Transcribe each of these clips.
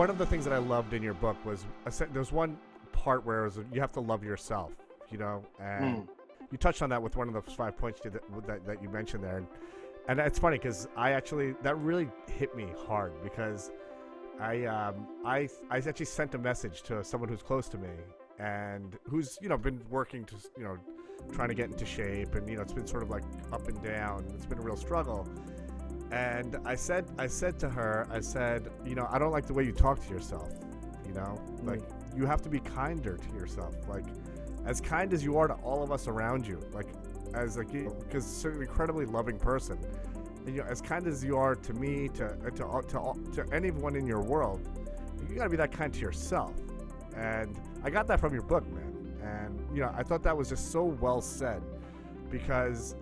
one of the things that I loved in your book was there's one part where it was, you have to love yourself, and you touched on that with one of the 5 points that you mentioned there. And it's funny because that really hit me hard because I actually sent a message to someone who's close to me and who's, been working to, trying to get into shape, and, it's been sort of like up and down. It's been a real struggle. And I said to her, I don't like the way you talk to yourself, like you have to be kinder to yourself, like as kind as you are to all of us around you, like as like, because you're an incredibly loving person, and as kind as you are to me, to anyone in your world, you got to be that kind to yourself. And I got that from your book, man. And I thought that was just so well said, because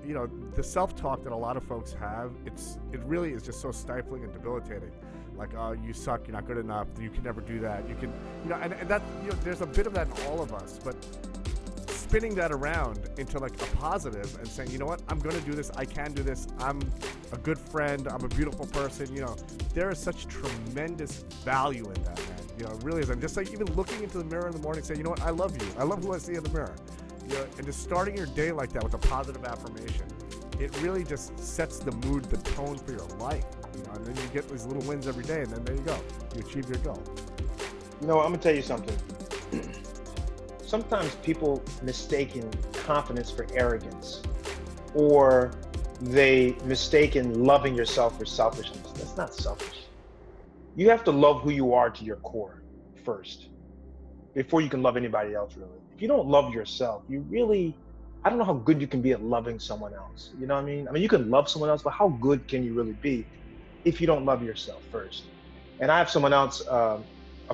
the self-talk that a lot of folks have, it really is just so stifling and debilitating. Like, oh, you suck, you're not good enough, you can never do that, you can, and that, there's a bit of that in all of us, but spinning that around into like a positive and saying, you know what, I'm going to do this, I can do this, I'm a good friend, I'm a beautiful person, there is such tremendous value in that, man. It really is. I'm just like even looking into the mirror in the morning saying, you know what, I love you, I love who I see in the mirror, and just starting your day like that with a positive affirmation, it really just sets the mood, the tone for your life, and then you get these little wins every day, and then there you go, you achieve your goal. I'm going to tell you something. Sometimes people mistaken confidence for arrogance, or they mistaken loving yourself for selfishness. That's not selfish. You have to love who you are to your core first, before you can love anybody else, really. If you don't love yourself, I don't know how good you can be at loving someone else. You know what I mean? I mean, you can love someone else, but how good can you really be if you don't love yourself first? And I have someone else, a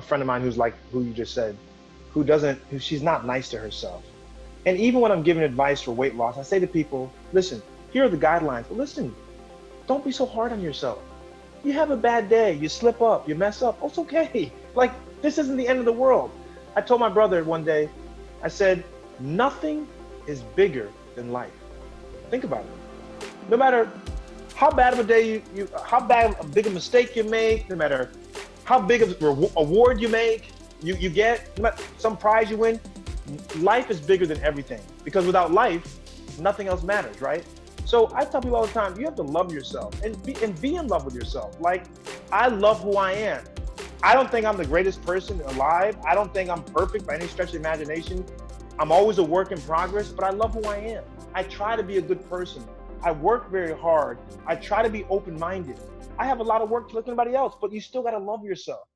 friend of mine who's like who you just said, she's not nice to herself. And even when I'm giving advice for weight loss, I say to people, listen, here are the guidelines, but listen, don't be so hard on yourself. You have a bad day, you slip up, you mess up, oh, it's okay. Like, this isn't the end of the world. I told my brother one day, I said, nothing is bigger than life. Think about it. No matter how bad of a day how big a mistake you make, no matter how big of an award you make, you get, some prize you win, life is bigger than everything. Because without life, nothing else matters, right? So I tell people all the time, you have to love yourself and be in love with yourself. Like, I love who I am. I don't think I'm the greatest person alive. I don't think I'm perfect by any stretch of the imagination. I'm always a work in progress, but I love who I am. I try to be a good person. I work very hard. I try to be open-minded. I have a lot of work to look at anybody else, but you still got to love yourself.